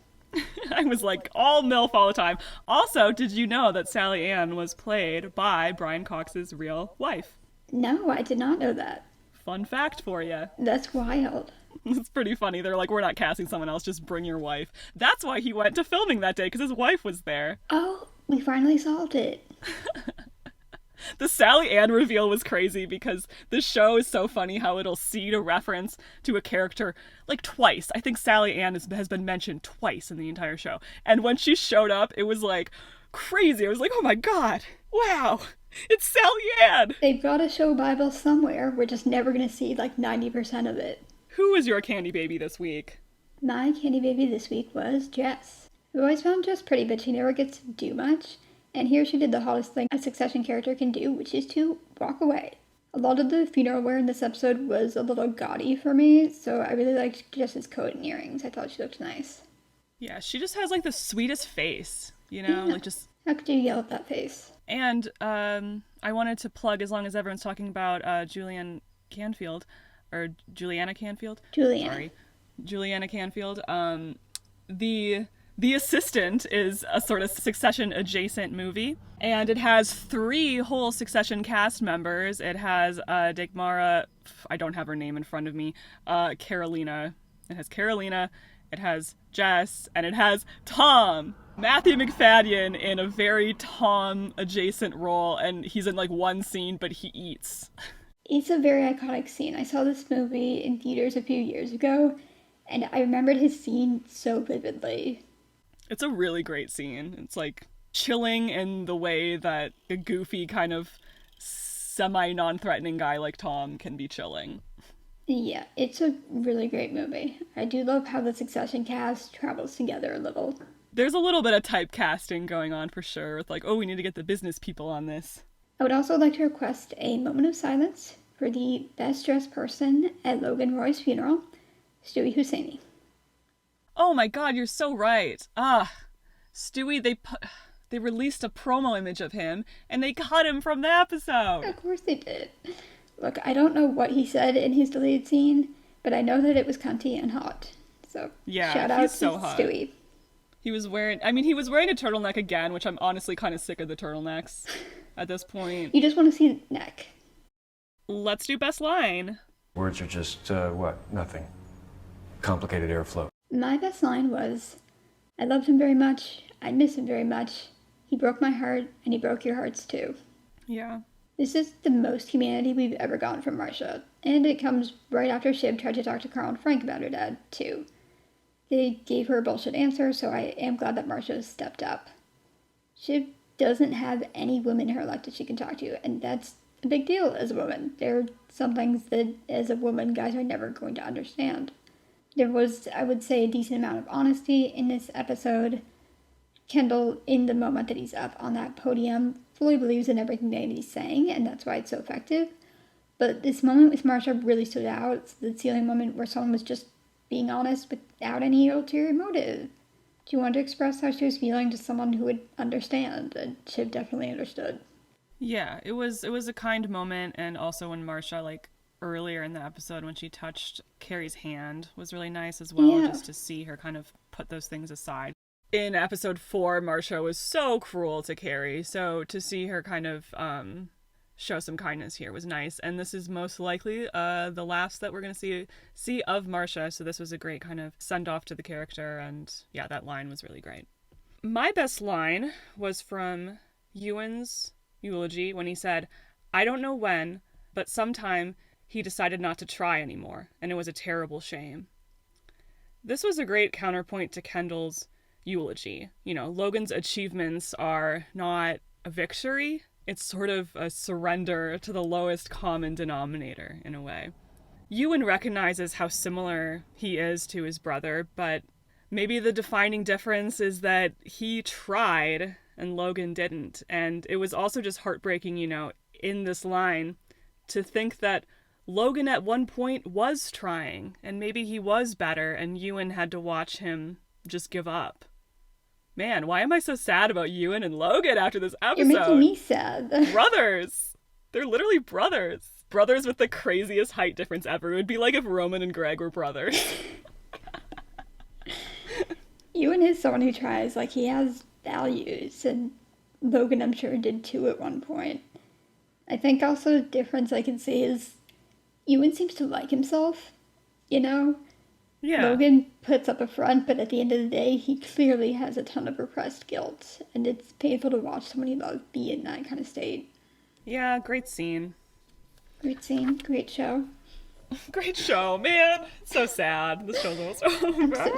I was like, all MILF all the time. Also, did you know that Sally Ann was played by Brian Cox's real wife? No, I did not know that. Fun fact for you. That's wild. It's pretty funny. They're like, we're not casting someone else, just bring your wife. That's why he went to filming that day, because his wife was there. Oh, we finally solved it. The Sally Ann reveal was crazy because the show is so funny how it'll seed a reference to a character like twice. I think Sally Ann has been mentioned twice in the entire show. And when she showed up, it was like crazy. I was like, oh my god, wow, it's Sally Ann. They've got to show Bible somewhere. We're just never going to see like 90% of it. Who was your candy baby this week? My candy baby this week was Jess. I've always found Jess pretty, but she never gets to do much. And here she did the hottest thing a Succession character can do, which is to walk away. A lot of the funeral wear in this episode was a little gaudy for me, so I really liked Jess's coat and earrings. I thought she looked nice. Yeah, she just has like the sweetest face, you know, Yeah. like just. How could you yell at that face? And I wanted to plug, as long as everyone's talking about Juliana Canfield. Juliana. Sorry, Juliana Canfield. The Assistant is a sort of Succession adjacent movie, and it has 3 whole Succession cast members. It has Dagmara, I don't have her name in front of me, Carolina. It has Carolina, it has Jess, and it has Tom. Matthew McFadden in a very Tom adjacent role, and he's in like one scene, but he eats. It's a very iconic scene. I saw this movie in theaters a few years ago, and I remembered his scene so vividly. It's a really great scene. It's like chilling in the way that a goofy kind of semi-non-threatening guy like Tom can be chilling. Yeah, it's a really great movie. I do love how the Succession cast travels together a little. There's a little bit of typecasting going on for sure, with like, oh, we need to get the business people on this. I would also like to request a moment of silence for the best dressed person at Logan Roy's funeral, Stewie Husseini. Oh my god, you're so right. Stewie, they released a promo image of him, and they cut him from the episode. Of course they did. Look, I don't know what he said in his deleted scene, but I know that it was cunty and hot. So, yeah, shout out he's to so hot. Stewie. He was wearing a turtleneck again, which I'm honestly kind of sick of the turtlenecks at this point. You just want to see the neck. Let's do best line. Words are just, nothing. Complicated airflow. My best line was, I loved him very much, I miss him very much, he broke my heart, and he broke your hearts too. Yeah. This is the most humanity we've ever gotten from Marcia, and it comes right after Shiv tried to talk to Carl and Frank about her dad, too. They gave her a bullshit answer, so I am glad that Marcia stepped up. Shiv doesn't have any women in her life that she can talk to, and that's a big deal as a woman. There are some things that, as a woman, guys are never going to understand. There was, I would say, a decent amount of honesty in this episode. Kendall, in the moment that he's up on that podium, fully believes in everything that he's saying, and that's why it's so effective. But this moment with Marcia really stood out. It's the ceiling moment where someone was just being honest without any ulterior motive. She wanted to express how she was feeling to someone who would understand, and Shiv definitely understood. Yeah, it was a kind moment, and also when Marcia, like, earlier in the episode when she touched Carrie's hand was really nice as well, Yeah. just to see her kind of put those things aside. In episode 4, Marcia was so cruel to Carrie, so to see her kind of show some kindness here was nice, and this is most likely the last that we're going to see of Marcia, so this was a great kind of send-off to the character, and yeah, that line was really great. My best line was from Ewan's eulogy when he said, "I don't know when, but sometime he decided not to try anymore, and it was a terrible shame." This was a great counterpoint to Kendall's eulogy. You know, Logan's achievements are not a victory. It's sort of a surrender to the lowest common denominator, in a way. Ewan recognizes how similar he is to his brother, but maybe the defining difference is that he tried and Logan didn't. And it was also just heartbreaking, you know, in this line, to think that Logan at one point was trying, and maybe he was better, and Ewan had to watch him just give up. Man, why am I so sad about Ewan and Logan after this episode? You're making me sad. Brothers! They're literally brothers. Brothers with the craziest height difference ever. It would be like if Roman and Greg were brothers. Ewan is someone who tries, like, he has values, and Logan, I'm sure, did too at one point. I think also the difference I can see is Ewan seems to like himself, you know? Yeah. Logan puts up a front, but at the end of the day, he clearly has a ton of repressed guilt, and it's painful to watch someone he loves be in that kind of state. Yeah, great scene. Great scene, great show. Great show, man. So sad. The show's almost over. So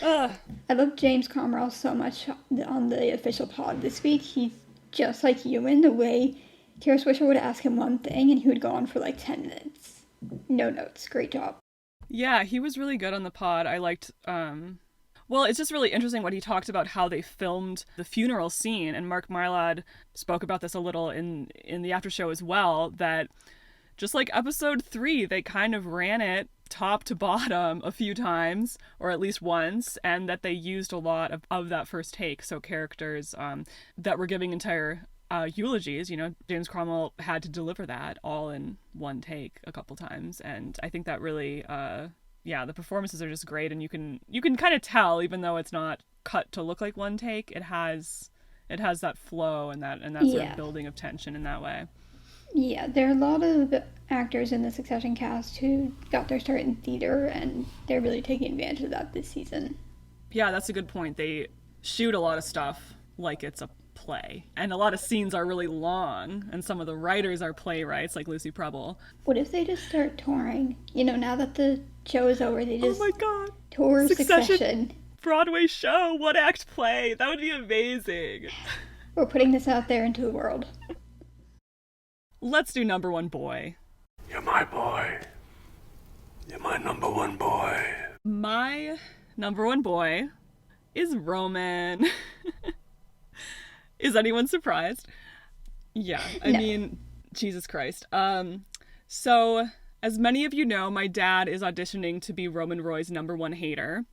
sad. I love James Cromwell so much on the official pod this week. He's just like Ewan, the way Kara Swisher would ask him one thing and he would go on for like 10 minutes. No notes. Great job. Yeah, he was really good on the pod. I liked, well, it's just really interesting what he talked about how they filmed the funeral scene. And Mark Mylod spoke about this a little in the after show as well, that just like episode 3, they kind of ran it top to bottom a few times, or at least once, and that they used a lot of that first take. So characters that were giving entire eulogies, you know, James Cromwell had to deliver that all in one take a couple times. And I think that really, the performances are just great. And you can kind of tell, even though it's not cut to look like one take, it has that flow and that sort of building of tension in that way. Yeah, there are a lot of actors in the Succession cast who got their start in theater, and they're really taking advantage of that this season. Yeah, that's a good point. They shoot a lot of stuff like it's a play, and a lot of scenes are really long, and some of the writers are playwrights like Lucy Preble. What if they just start touring? You know, now that the show is over, they just tour Succession. Broadway show, one act play. That would be amazing. We're putting this out there into the world. Let's do number one boy. You're my boy. You're my number one boy. My number one boy is Roman. Is anyone surprised? Yeah, I mean, Jesus Christ. So, as many of you know, my dad is auditioning to be Roman Roy's number one hater.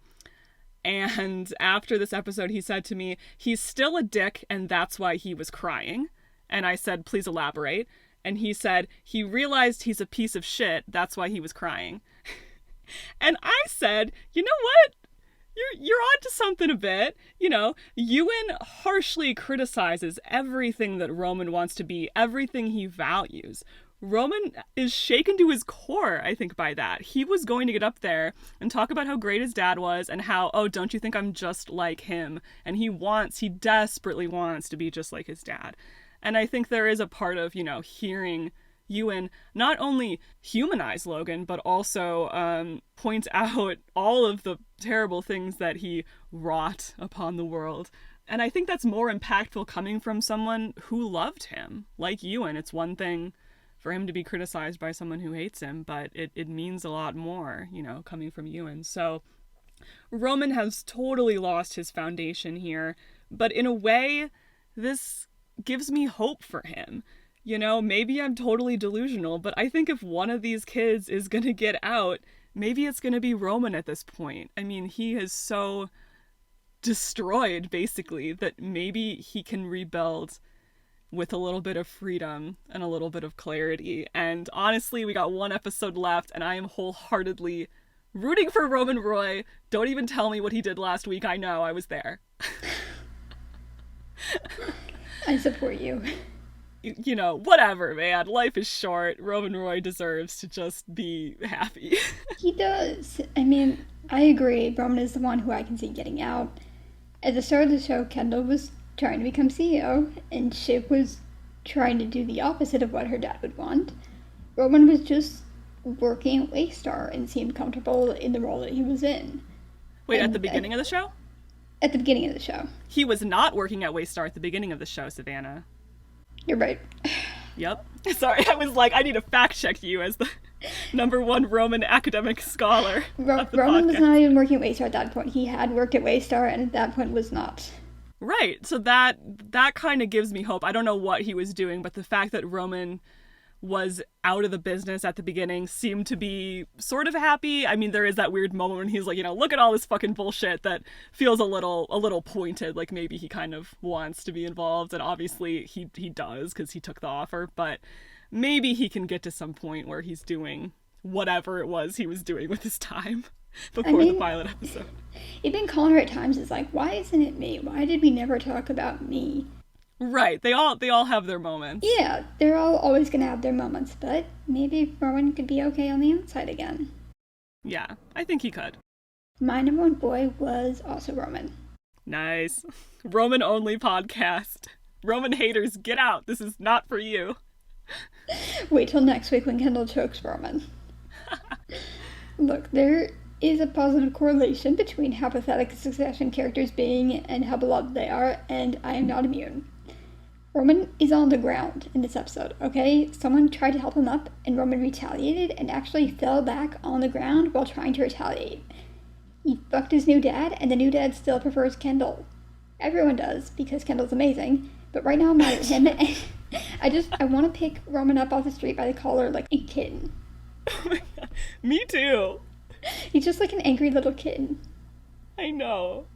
And after this episode, he said to me, he's still a dick, and that's why he was crying. And I said, please elaborate. And he said, he realized he's a piece of shit, that's why he was crying. And I said, you know what? You're onto something a bit. You know, Ewan harshly criticizes everything that Roman wants to be, everything he values. Roman is shaken to his core, I think, by that. He was going to get up there and talk about how great his dad was and how, oh, don't you think I'm just like him? And he desperately wants to be just like his dad. And I think there is a part of, you know, hearing Ewan not only humanize Logan, but also point out all of the terrible things that he wrought upon the world. And I think that's more impactful coming from someone who loved him, like Ewan. It's one thing for him to be criticized by someone who hates him, but it means a lot more, you know, coming from Ewan. So Roman has totally lost his foundation here, but in a way, this gives me hope for him. You know, maybe I'm totally delusional, but I think if one of these kids is going to get out, maybe it's going to be Roman at this point. I mean, he is so destroyed, basically, that maybe he can rebuild with a little bit of freedom and a little bit of clarity. And honestly, we got one episode left, and I am wholeheartedly rooting for Roman Roy. Don't even tell me what he did last week. I know, I was there. I support you. You know, whatever, man. Life is short. Roman Roy deserves to just be happy. He does. I mean, I agree. Roman is the one who I can see getting out. At the start of the show, Kendall was trying to become CEO, and Shiv was trying to do the opposite of what her dad would want. Roman was just working at Waystar and seemed comfortable in the role that he was in. Wait, at the beginning of the show? At the beginning of the show. He was not working at Waystar at the beginning of the show, Savannah. You're right. Yep. Sorry, I was like, I need to fact check you as the number one Roman academic scholar. Roman was not even working at Waystar at that point. He had worked at Waystar and at that point was not. Right. So that kind of gives me hope. I don't know what he was doing, but the fact that Roman was out of the business at the beginning seemed to be sort of happy. I mean, there is that weird moment when he's like, you know, look at all this fucking bullshit that feels a little pointed, like maybe he kind of wants to be involved, and obviously he does because he took the offer, but maybe he can get to some point where he's doing whatever it was he was doing with his time before the pilot episode. He'd been calling her at times, it's like, why isn't it me? Why did we never talk about me? Right, they all have their moments. Yeah, they're all always going to have their moments, but maybe Rowan could be okay on the inside again. Yeah, I think he could. My number one boy was also Roman. Nice. Roman only podcast. Roman haters, get out. This is not for you. Wait till next week when Kendall chokes Roman. Look, there is a positive correlation between how pathetic Succession characters being and how beloved they are, and I am not immune. Roman is on the ground in this episode, okay? Someone tried to help him up, and Roman retaliated and actually fell back on the ground while trying to retaliate. He fucked his new dad, and the new dad still prefers Kendall. Everyone does, because Kendall's amazing, but right now I'm mad at him, and I want to pick Roman up off the street by the collar like a kitten. Oh my god. Me too. He's just like an angry little kitten. I know.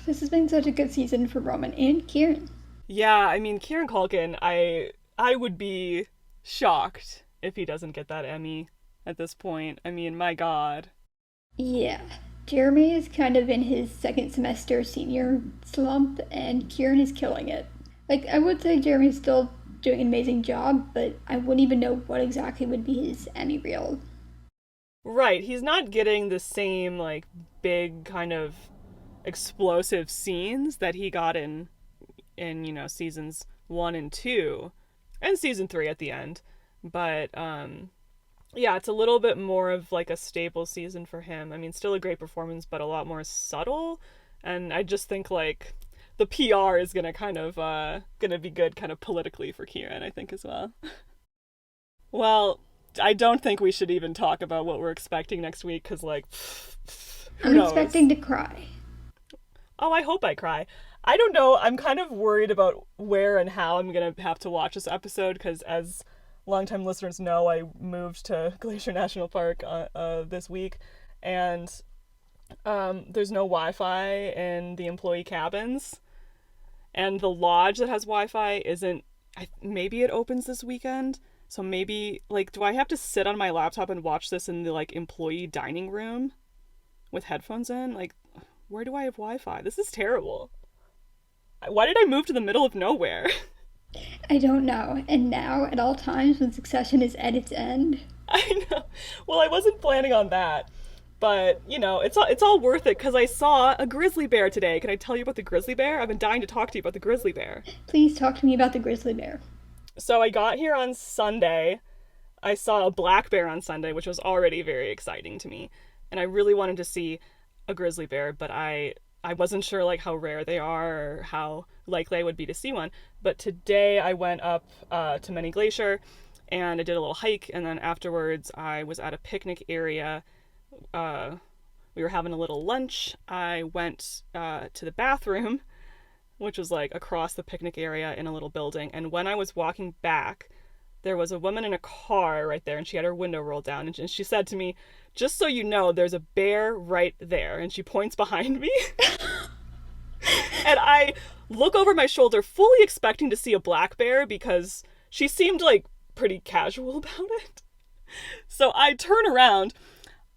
This has been such a good season for Roman and Kieran. Yeah, I mean, Kieran Culkin, I would be shocked if he doesn't get that Emmy at this point. I mean, my god. Yeah. Jeremy is kind of in his second semester senior slump, and Kieran is killing it. Like, I would say Jeremy's still doing an amazing job, but I wouldn't even know what exactly would be his Emmy reel. Right, he's not getting the same, like, big kind of explosive scenes that he got in seasons 1 and 2, and season 3 at the end. But, yeah, it's a little bit more of, like, a stable season for him. I mean, still a great performance, but a lot more subtle. And I just think, like, the PR is gonna be good kind of politically for Kieran, I think, as well. Well, I don't think we should even talk about what we're expecting next week, because, like, who knows? I'm expecting to cry. Oh, I hope I cry. I don't know. I'm kind of worried about where and how I'm going to have to watch this episode, because as longtime listeners know, I moved to Glacier National Park this week, and there's no Wi-Fi in the employee cabins, and the lodge that has Wi-Fi maybe it opens this weekend, so maybe, like, do I have to sit on my laptop and watch this in the, like, employee dining room with headphones in? Like, where do I have Wi-Fi? This is terrible. Why did I move to the middle of nowhere? I don't know. And now, at all times, when Succession is at its end. I know. Well, I wasn't planning on that. But, it's all worth it, because I saw a grizzly bear today. Can I tell you about the grizzly bear? I've been dying to talk to you about the grizzly bear. Please talk to me about the grizzly bear. So I got here on Sunday. I saw a black bear on Sunday, which was already very exciting to me. And I really wanted to see a grizzly bear, but I wasn't sure, like, how rare they are or how likely I would be to see one. But today I went up to Many Glacier, and I did a little hike, and then afterwards I was at a picnic area. We were having a little lunch. I went to the bathroom, which was, like, across the picnic area in a little building, and when I was walking back, there was a woman in a car right there, and she had her window rolled down, and she said to me, "Just so you know, there's a bear right there," and she points behind me. And I look over my shoulder, fully expecting to see a black bear, because she seemed, like, pretty casual about it. So I turn around,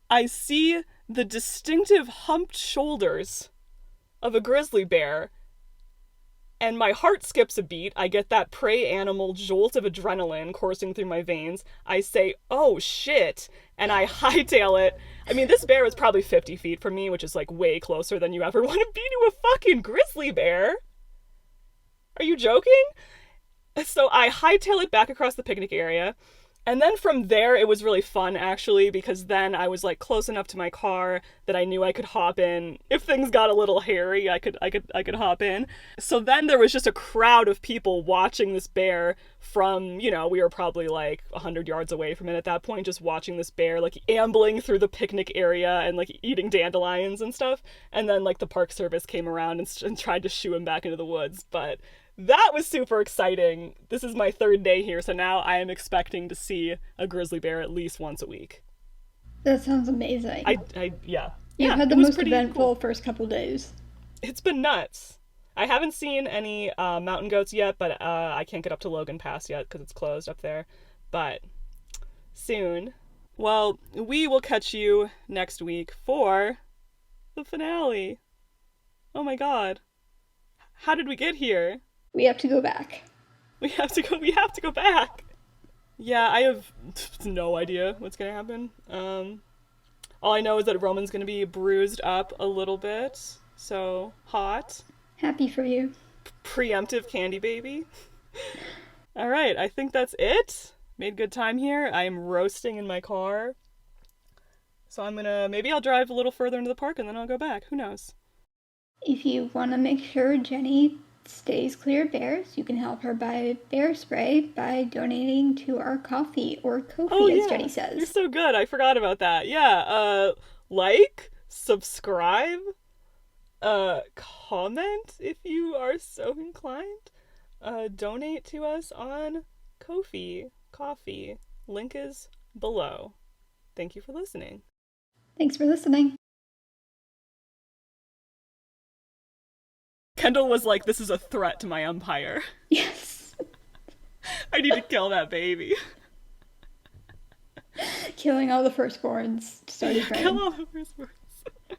I see the distinctive humped shoulders of a grizzly bear, and my heart skips a beat. I get that prey animal jolt of adrenaline coursing through my veins. I say, "Oh shit," and I hightail it. I mean, this bear is probably 50 feet from me, which is, like, way closer than you ever want to be to a fucking grizzly bear. Are you joking? So I hightail it back across the picnic area. And then from there, it was really fun, actually, because then I was, like, close enough to my car that I knew I could hop in. If things got a little hairy, I could hop in. So then there was just a crowd of people watching this bear from, we were probably, like, 100 yards away from it at that point, just watching this bear, like, ambling through the picnic area and, like, eating dandelions and stuff. And then, like, the Park Service came around and tried to shoo him back into the woods, but that was super exciting. This is my 3rd day here, so now I am expecting to see a grizzly bear at least once a week. That sounds amazing. Yeah. You've had the most eventful first couple days. It's been nuts. I haven't seen any mountain goats yet, but I can't get up to Logan Pass yet because it's closed up there. But soon. Well, we will catch you next week for the finale. Oh my god. How did we get here? We have to go back. We have to go back. Yeah, I have no idea what's gonna happen. All I know is that Roman's gonna be bruised up a little bit. So hot. Happy for you. Preemptive candy baby. All right, I think that's it. Made good time here. I am roasting in my car. So maybe I'll drive a little further into the park and then I'll go back. Who knows? If you want to make sure Jenni stays clear of bears, you can help her buy bear spray by donating to our coffee, or Ko-fi, as Jenni says. You're so good. I forgot about that. Yeah, like, subscribe, comment if you are so inclined. Donate to us on Ko-fi, coffee. Link is below. Thank you for listening. Thanks for listening. Kendall was like, this is a threat to my empire. Yes. I need to kill that baby. Killing all the firstborns started praying. Kill all the firstborns.